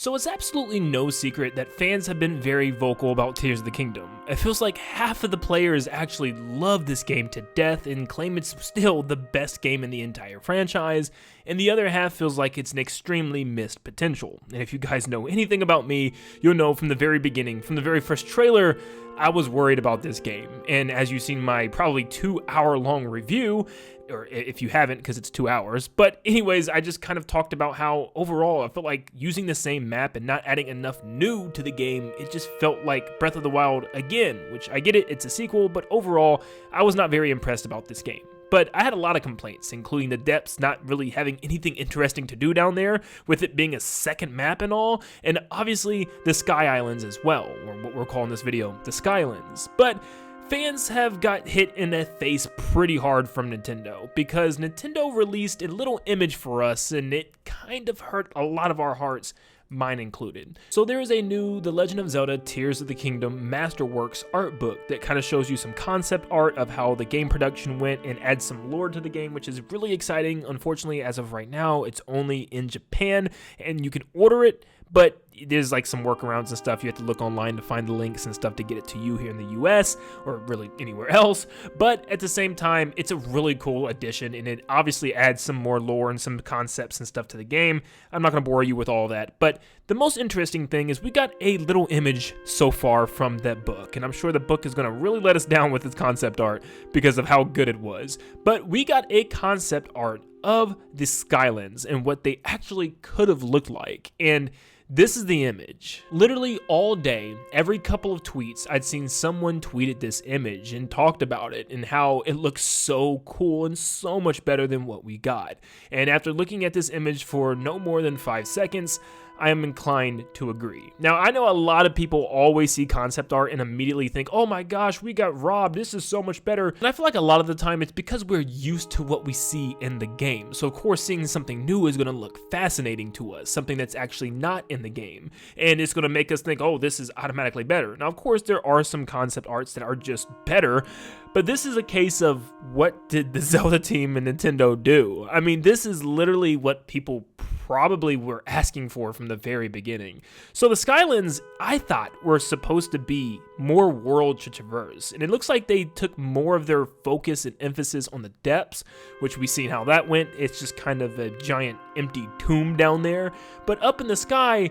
So it's absolutely no secret that fans have been very vocal about Tears of the Kingdom. It feels like half of the players actually love this game to death and claim it's still the best game in the entire franchise, and the other half feels like it's an extremely missed potential. And if you guys know anything about me, you'll know from the very beginning, from the very first trailer, I was worried about this game. And as you've seen my probably 2-hour-long review, or if you haven't because it's 2 hours, but anyways, I just kind of talked about how overall I felt like using the same map and not adding enough new to the game, it just felt like Breath of the Wild again, which I get it, it's a sequel, but overall, I was not very impressed about this game. But I had a lot of complaints, including the depths not really having anything interesting to do down there, with it being a second map and all, and obviously the Sky Islands as well, or what we're calling this video, the Skylands. But fans have got hit in the face pretty hard from Nintendo, because Nintendo released a little image for us, and it kind of hurt a lot of our hearts, mine included. So there is a new The Legend of Zelda Tears of the Kingdom Masterworks art book that kind of shows you some concept art of how the game production went and adds some lore to the game, which is really exciting. Unfortunately, as of right now, it's only in Japan and you can order it, but there's like some workarounds and stuff. You have to look online to find the links and stuff to get it to you here in the US or really anywhere else. But at the same time, it's a really cool addition and it obviously adds some more lore and some concepts and stuff to the game. I'm not going to bore you with all that, but the most interesting thing is we got a little image so far from that book, and I'm sure the book is going to really let us down with its concept art because of how good it was. But we got a concept art of the Skylands and what they actually could have looked like, and this is the image. Literally all day, every couple of tweets, I'd seen someone tweeted this image and talked about it and how it looks so cool and so much better than what we got. And after looking at this image for no more than 5 seconds, I am inclined to agree. Now, I know a lot of people always see concept art and immediately think, oh my gosh, we got robbed, this is so much better. And I feel like a lot of the time it's because we're used to what we see in the game. So of course, seeing something new is gonna look fascinating to us, something that's actually not in the game. And it's gonna make us think, oh, this is automatically better. Now, of course, there are some concept arts that are just better, but this is a case of what did the Zelda team and Nintendo do? I mean, this is literally what people probably were asking for from the very beginning. So the Skylands, I thought, were supposed to be more world to traverse, and it looks like they took more of their focus and emphasis on the depths, which we seen how that went. It's just kind of a giant empty tomb down there, but up in the sky,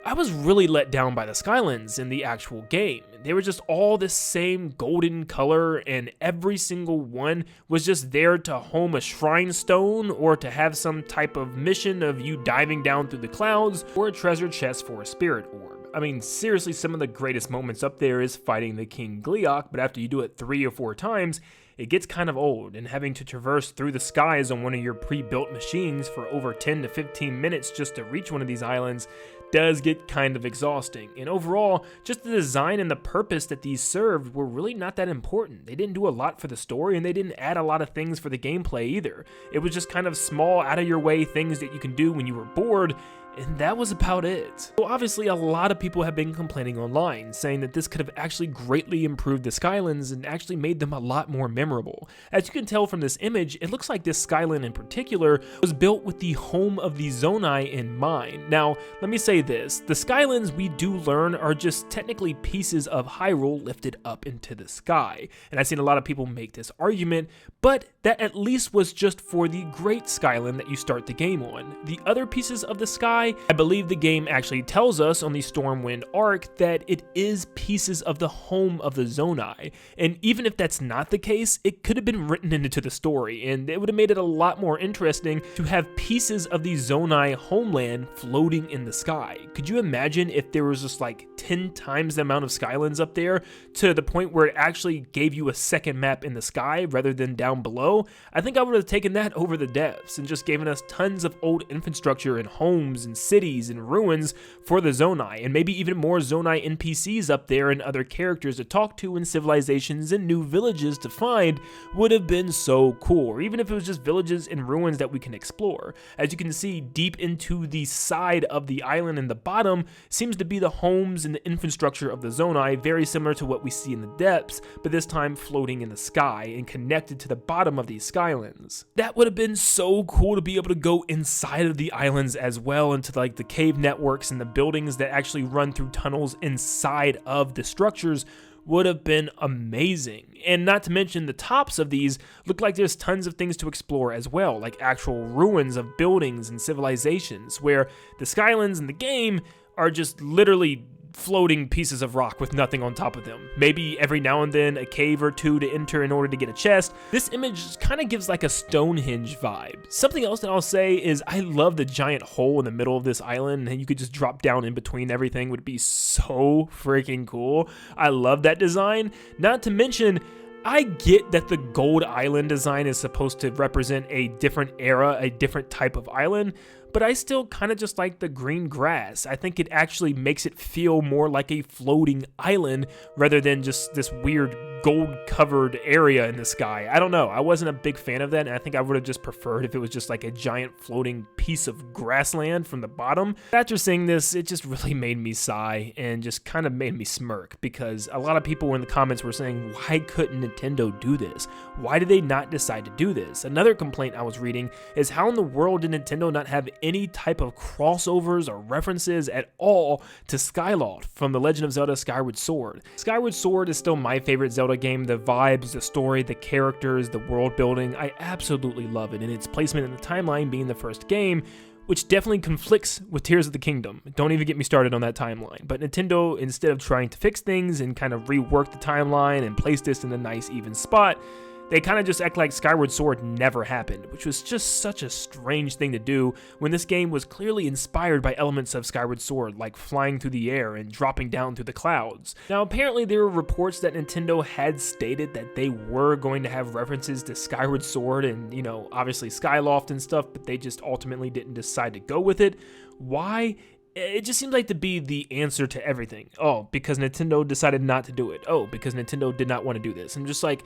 I was really let down by the Skylands in the actual game. They were just all the same golden color, and every single one was just there to home a shrine stone or to have some type of mission of you diving down through the clouds or a treasure chest for a spirit orb. I mean, seriously, some of the greatest moments up there is fighting the King Gleeok, but after you do it 3 or 4 times, it gets kind of old, and having to traverse through the skies on one of your pre-built machines for over 10 to 15 minutes just to reach one of these islands does get kind of exhausting. And overall, just the design and the purpose that these served were really not that important. They didn't do a lot for the story, and they didn't add a lot of things for the gameplay either. It was just kind of small, out-of-your-way things that you can do when you were bored, and that was about it. So obviously a lot of people have been complaining online, saying that this could have actually greatly improved the Skylands and actually made them a lot more memorable. As you can tell from this image, it looks like this Skyland in particular was built with the home of the Zonai in mind. Now, let me say this, the Skylands we do learn are just technically pieces of Hyrule lifted up into the sky. And I've seen a lot of people make this argument, but that at least was just for the Great Skyland that you start the game on. The other pieces of the sky, I believe the game actually tells us on the Stormwind arc that it is pieces of the home of the Zonai. And even if that's not the case, it could have been written into the story, and it would have made it a lot more interesting to have pieces of the Zonai homeland floating in the sky. Could you imagine if there was just like 10 times the amount of Skylands up there to the point where it actually gave you a second map in the sky rather than down below? I think I would have taken that over the depths and just given us tons of old infrastructure and homes and cities and ruins for the Zonai, and maybe even more Zonai NPCs up there and other characters to talk to and civilizations and new villages to find would have been so cool. Or even if it was just villages and ruins that we can explore. As you can see, deep into the side of the island in the bottom seems to be the homes and the infrastructure of the Zonai, very similar to what we see in the depths, but this time floating in the sky and connected to the bottom of these Skylands. That would have been so cool to be able to go inside of the islands as well and into like the cave networks and the buildings that actually run through tunnels inside of the structures would have been amazing. And not to mention the tops of these look like there's tons of things to explore as well, like actual ruins of buildings and civilizations, where the Skylands in the game are just literally floating pieces of rock with nothing on top of them. Maybe every now and then a cave or two to enter in order to get a chest. This image kind of gives like a Stonehenge vibe. Something else that I'll say is I love the giant hole in the middle of this island, and you could just drop down in between everything. Would be so freaking cool. I love that design. Not to mention, I get that the gold island design is supposed to represent a different era, a different type of island, but I still kind of just like the green grass. I think it actually makes it feel more like a floating island rather than just this weird gold-covered area in the sky. I don't know. I wasn't a big fan of that, and I think I would have just preferred if it was just like a giant floating piece of grassland from the bottom. After seeing this, it just really made me sigh and just kind of made me smirk, because a lot of people in the comments were saying, why couldn't Nintendo do this? Why did they not decide to do this? Another complaint I was reading is how in the world did Nintendo not have any type of crossovers or references at all to Skyloft from The Legend of Zelda Skyward Sword. Skyward Sword is still my favorite Zelda game. The vibes, the story, the characters, the world building, I absolutely love it, and its placement in the timeline being the first game, which definitely conflicts with Tears of the Kingdom. Don't even get me started on that timeline. But Nintendo, instead of trying to fix things and kind of rework the timeline and place this in a nice even spot, they kind of just act like Skyward Sword never happened, which was just such a strange thing to do when this game was clearly inspired by elements of Skyward Sword, like flying through the air and dropping down through the clouds. Now, apparently there were reports that Nintendo had stated that they were going to have references to Skyward Sword and, you know, obviously Skyloft and stuff, but they just ultimately didn't decide to go with it. Why? It just seems like to be the answer to everything. Oh, because Nintendo decided not to do it. Oh, because Nintendo did not want to do this. And just like,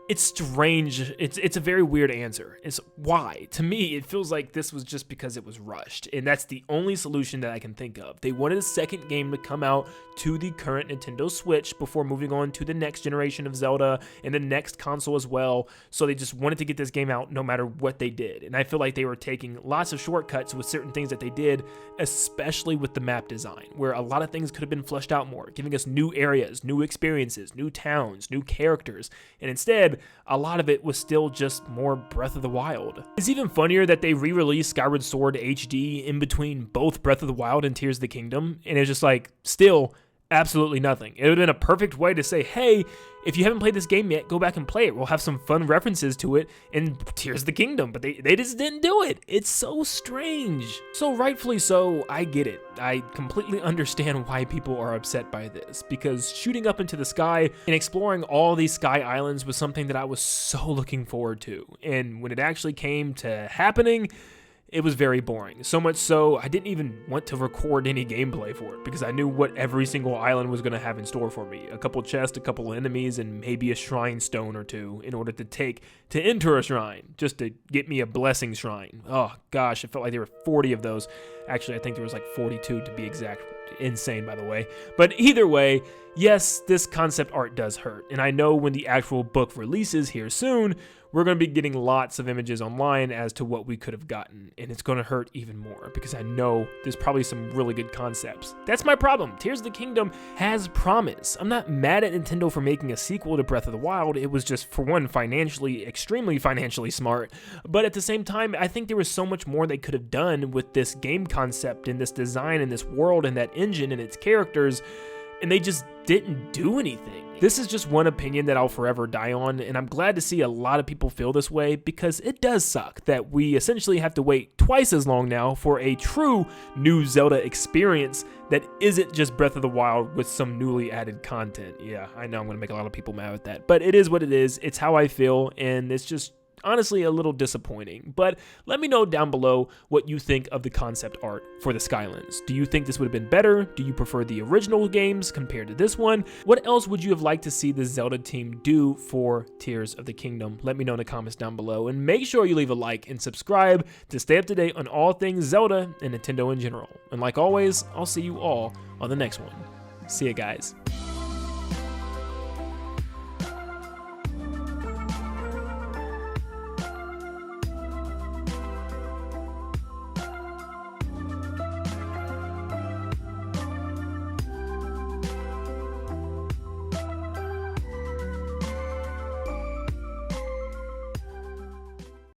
it's strange. It's a very weird answer. It's why? To me, it feels like this was just because it was rushed, and that's the only solution that I can think of. They wanted a second game to come out to the current Nintendo Switch before moving on to the next generation of Zelda and the next console as well, so they just wanted to get this game out no matter what they did. And I feel like they were taking lots of shortcuts with certain things that they did, especially with the map design, where a lot of things could have been fleshed out more, giving us new areas, new experiences, new towns, new characters, and instead, a lot of it was still just more Breath of the Wild. It's even funnier that they re-released Skyward Sword HD in between both Breath of the Wild and Tears of the Kingdom, and it's just like, still, absolutely nothing. It would have been a perfect way to say, hey, if you haven't played this game yet, go back and play it. We'll have some fun references to it in Tears of the Kingdom, but they just didn't do it. It's so strange. So rightfully so, I get it. I completely understand why people are upset by this, because shooting up into the sky and exploring all these sky islands was something that I was so looking forward to. And when it actually came to happening, it was very boring. So much so, I didn't even want to record any gameplay for it because I knew what every single island was going to have in store for me. A couple chests, a couple enemies, and maybe a shrine stone or two in order to enter a shrine, just to get me a blessing shrine. Oh gosh, it felt like there were 40 of those. Actually, I think there was like 42 to be exact. Insane, by the way. But either way, yes, this concept art does hurt. And I know when the actual book releases here soon, we're going to be getting lots of images online as to what we could have gotten. And it's going to hurt even more because I know there's probably some really good concepts. That's my problem. Tears of the Kingdom has promise. I'm not mad at Nintendo for making a sequel to Breath of the Wild. It was just, for one, extremely financially smart. But at the same time, I think there was so much more they could have done with this game concept and this design and this world and that engine and its characters, and they just didn't do anything. This is just one opinion that I'll forever die on, and I'm glad to see a lot of people feel this way because it does suck that we essentially have to wait twice as long now for a true new Zelda experience that isn't just Breath of the Wild with some newly added content. Yeah, I know I'm going to make a lot of people mad with that, but it is what it is. It's how I feel, and it's just honestly a little disappointing. But let me know down below what you think of the concept art for the Skylands. Do you think this would have been better? Do you prefer the original games compared to this one? What else would you have liked to see the Zelda team do for Tears of the Kingdom? Let me know in the comments down below, and make sure you leave a like and subscribe to stay up to date on all things Zelda and Nintendo in general. And like always, I'll see you all on the next one. See ya, guys.